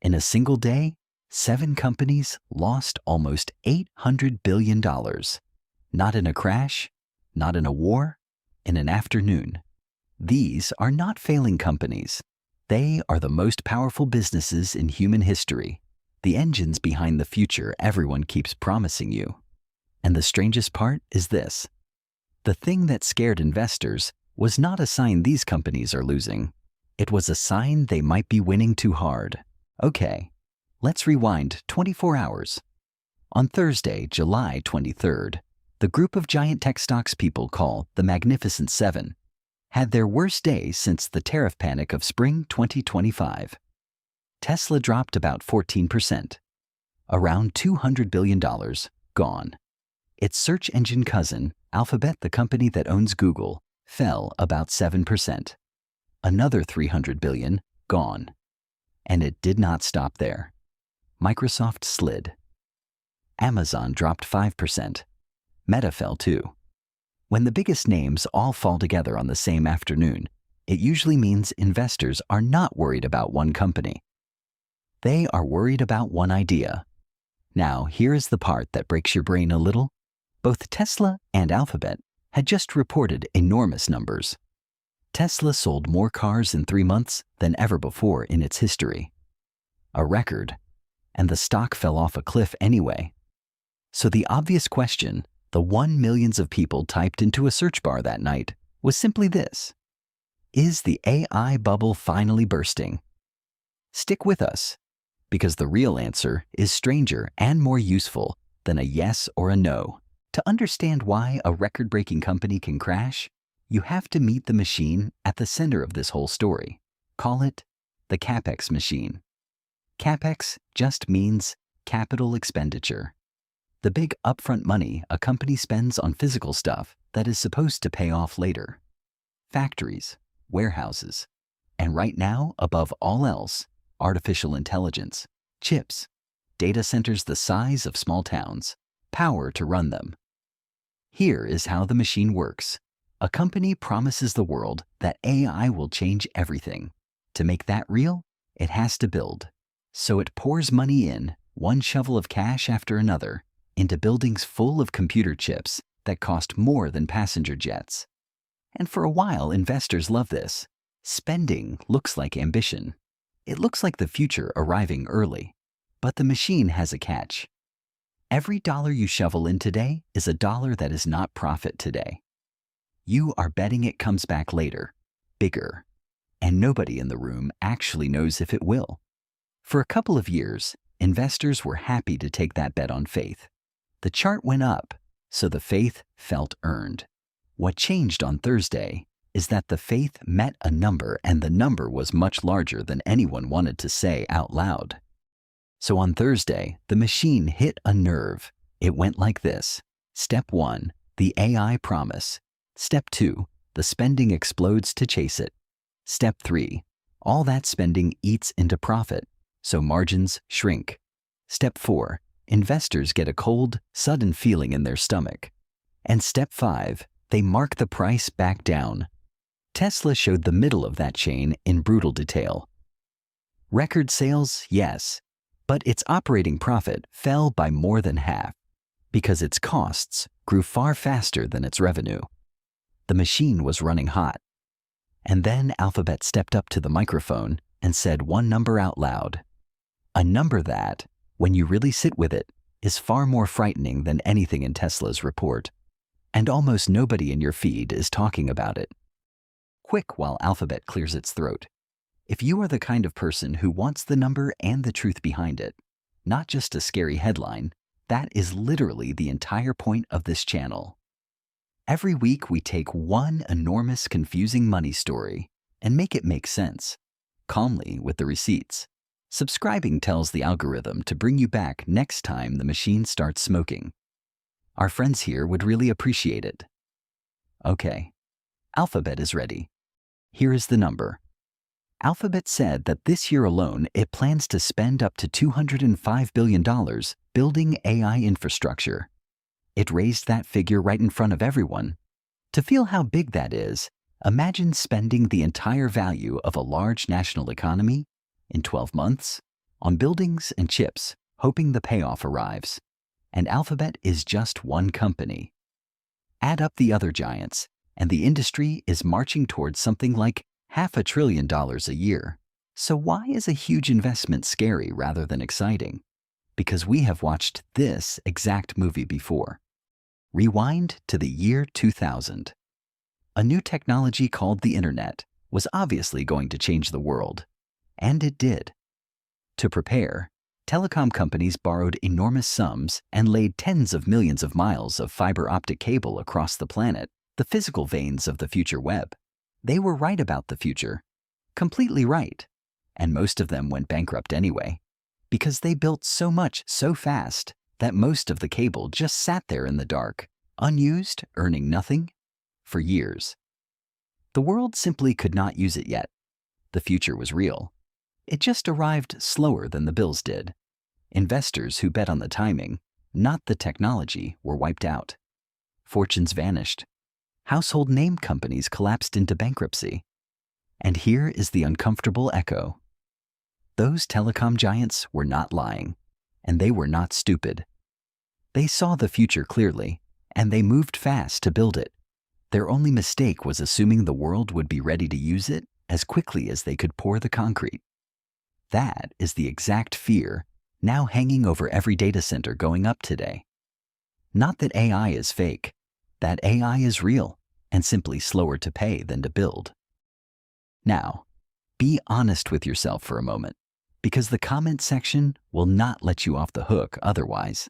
In a single day, 7 companies lost almost $800 billion. Not in a crash, not in a war, in an afternoon. These are not failing companies. They are the most powerful businesses in human history, the engines behind the future everyone keeps promising you. And the strangest part is this. The thing that scared investors was not a sign these companies are losing. It was a sign they might be winning too hard. Okay, let's rewind 24 hours. On Thursday, July 23rd, the group of giant tech stocks people call the Magnificent Seven had their worst day since the tariff panic of spring 2025. Tesla dropped about 14%. Around $200 billion gone. Its search engine cousin, Alphabet, the company that owns Google, fell about 7%. Another $300 billion gone. And it did not stop there. Microsoft slid. Amazon dropped 5%. Meta fell too. When the biggest names all fall together on the same afternoon, it usually means investors are not worried about one company. They are worried about one idea. Now, here is the part that breaks your brain a little. Both Tesla and Alphabet had just reported enormous numbers. Tesla sold more cars in 3 months than ever before in its history. A record. And the stock fell off a cliff anyway. So the obvious question, the one millions of people typed into a search bar that night, was simply this. Is the AI bubble finally bursting? Stick with us, because the real answer is stranger and more useful than a yes or a no. To understand why a record-breaking company can crash, you have to meet the machine at the center of this whole story. Call it the CapEx machine. CapEx just means capital expenditure. The big upfront money a company spends on physical stuff that is supposed to pay off later. Factories, warehouses, and right now, above all else, artificial intelligence, chips, data centers the size of small towns, power to run them. Here is how the machine works. A company promises the world that AI will change everything. To make that real, it has to build. So it pours money in, one shovel of cash after another, into buildings full of computer chips that cost more than passenger jets. And for a while, investors love this. Spending looks like ambition. It looks like the future arriving early. But the machine has a catch. Every dollar you shovel in today is a dollar that is not profit today. You are betting it comes back later, bigger. And nobody in the room actually knows if it will. For a couple of years, investors were happy to take that bet on faith. The chart went up, so the faith felt earned. What changed on Thursday is that the faith met a number, and the number was much larger than anyone wanted to say out loud. So on Thursday, the machine hit a nerve. It went like this. Step 1, the AI promise. Step 2, the spending explodes to chase it. Step 3, all that spending eats into profit, so margins shrink. Step 4, investors get a cold, sudden feeling in their stomach. And step 5, they mark the price back down. Tesla showed the middle of that chain in brutal detail. Record sales, yes, but its operating profit fell by more than half because its costs grew far faster than its revenue. The machine was running hot. And then Alphabet stepped up to the microphone and said one number out loud. A number that, when you really sit with it, is far more frightening than anything in Tesla's report. And almost nobody in your feed is talking about it. Quick while Alphabet clears its throat. If you are the kind of person who wants the number and the truth behind it, not just a scary headline, that is literally the entire point of this channel. Every week we take one enormous confusing money story and make it make sense, calmly with the receipts. Subscribing tells the algorithm to bring you back next time the machine starts smoking. Our friends here would really appreciate it. Okay, Alphabet is ready. Here is the number. Alphabet said that this year alone it plans to spend up to $205 billion building AI infrastructure. It raised that figure right in front of everyone. To feel how big that is, imagine spending the entire value of a large national economy in 12 months on buildings and chips, hoping the payoff arrives. And Alphabet is just one company. Add up the other giants, and the industry is marching towards something like $500 billion a year. So why is a huge investment scary rather than exciting? Because we have watched this exact movie before. Rewind to the year 2000. A new technology called the Internet was obviously going to change the world. And it did. To prepare, telecom companies borrowed enormous sums and laid tens of millions of miles of fiber-optic cable across the planet, the physical veins of the future web. They were right about the future. Completely right. And most of them went bankrupt anyway, because they built so much so fast that most of the cable just sat there in the dark, unused, earning nothing, for years. The world simply could not use it yet. The future was real. It just arrived slower than the bills did. Investors who bet on the timing, not the technology, were wiped out. Fortunes vanished. Household name companies collapsed into bankruptcy. And here is the uncomfortable echo. Those telecom giants were not lying, and they were not stupid. They saw the future clearly, and they moved fast to build it. Their only mistake was assuming the world would be ready to use it as quickly as they could pour the concrete. That is the exact fear now hanging over every data center going up today. Not that AI is fake, that AI is real and simply slower to pay than to build. Now, be honest with yourself for a moment, because the comment section will not let you off the hook otherwise.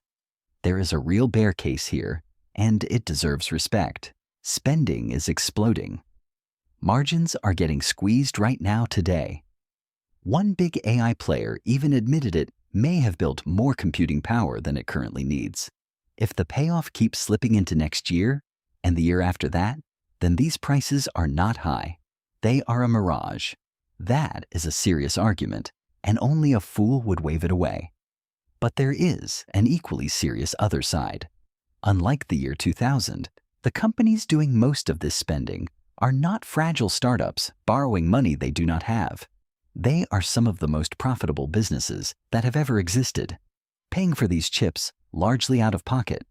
There is a real bear case here, and it deserves respect. Spending is exploding. Margins are getting squeezed right now today. One big AI player even admitted it may have built more computing power than it currently needs. If the payoff keeps slipping into next year and the year after that, then these prices are not high. They are a mirage. That is a serious argument, and only a fool would wave it away. But there is an equally serious other side. Unlike the year 2000, the companies doing most of this spending are not fragile startups borrowing money they do not have. They are some of the most profitable businesses that have ever existed, paying for these chips largely out of pocket.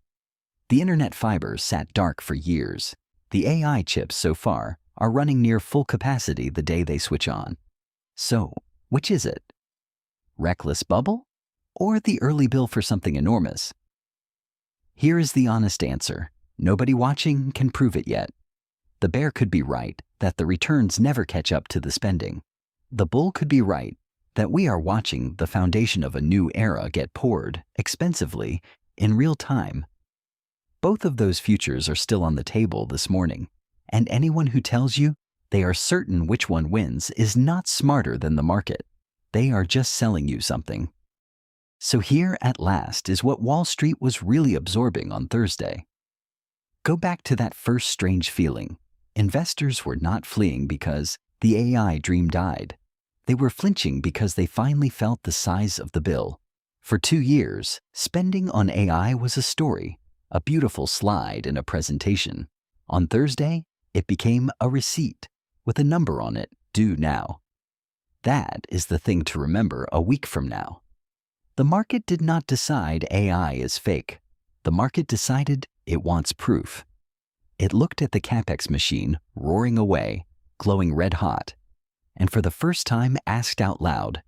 The internet fiber sat dark for years. The AI chips so far are running near full capacity the day they switch on. So, which is it? Reckless bubble? Or the early bill for something enormous? Here is the honest answer. Nobody watching can prove it yet. The bear could be right that the returns never catch up to the spending. The bull could be right that we are watching the foundation of a new era get poured, expensively, in real time. Both of those futures are still on the table this morning, and anyone who tells you they are certain which one wins is not smarter than the market. They are just selling you something. So here at last is what Wall Street was really absorbing on Thursday. Go back to that first strange feeling. Investors were not fleeing because the AI dream died. They were flinching because they finally felt the size of the bill. For 2 years, spending on AI was a story, a beautiful slide in a presentation. On Thursday, it became a receipt with a number on it, due now. That is the thing to remember a week from now. The market did not decide AI is fake. The market decided it wants proof. It looked at the CapEx machine roaring away, glowing red hot, and for the first time asked out loud,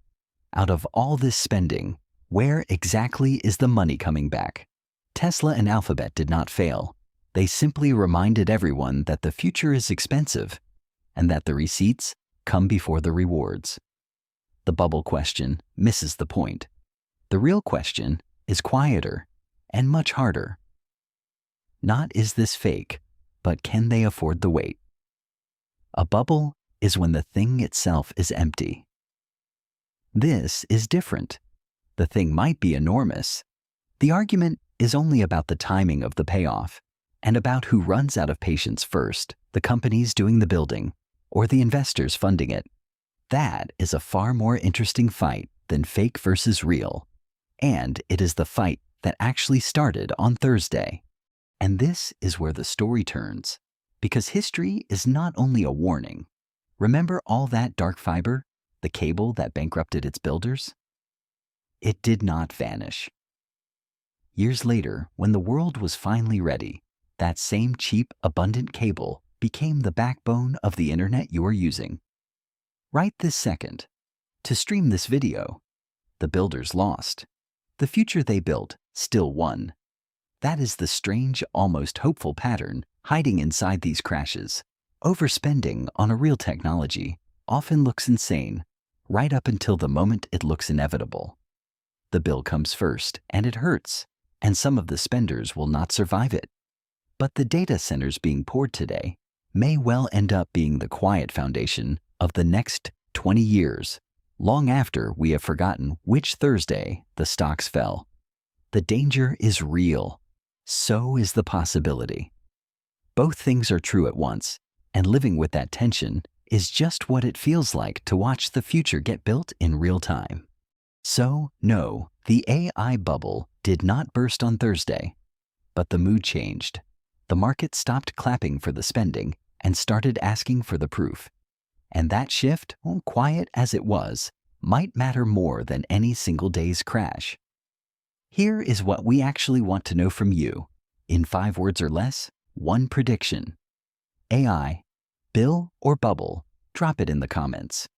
out of all this spending, where exactly is the money coming back? Tesla and Alphabet did not fail. They simply reminded everyone that the future is expensive and that the receipts come before the rewards. The bubble question misses the point. The real question is quieter and much harder. Not is this fake, but can they afford the wait? A bubble is when the thing itself is empty. This is different. The thing might be enormous. The argument is only about the timing of the payoff and about who runs out of patience first, the companies doing the building or the investors funding it. That is a far more interesting fight than fake versus real. And it is the fight that actually started on Thursday. And this is where the story turns, because history is not only a warning. Remember all that dark fiber, the cable that bankrupted its builders? it did not vanish. Years later, when the world was finally ready, that same cheap, abundant cable became the backbone of the internet you're using. Right this second, to stream this video, the builders lost. The future they built still won. That is the strange, almost hopeful pattern hiding inside these crashes. Overspending on a real technology often looks insane, right up until the moment it looks inevitable. The bill comes first, and it hurts, and some of the spenders will not survive it. But the data centers being poured today may well end up being the quiet foundation of the next 20 years, long after we have forgotten which Thursday the stocks fell. The danger is real. So is the possibility. Both things are true at once, and living with that tension is just what it feels like to watch the future get built in real time. So, no, the AI bubble did not burst on Thursday, but the mood changed. The market stopped clapping for the spending and started asking for the proof. And that shift, quiet as it was, might matter more than any single day's crash. Here is what we actually want to know from you. In 5 words or less, one prediction. AI, bill or bubble? Drop it in the comments.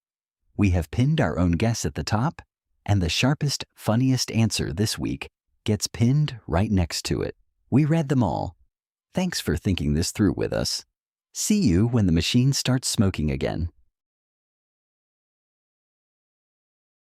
We have pinned our own guess at the top, and the sharpest, funniest answer this week gets pinned right next to it. We read them all. Thanks for thinking this through with us. See you when the machine starts smoking again.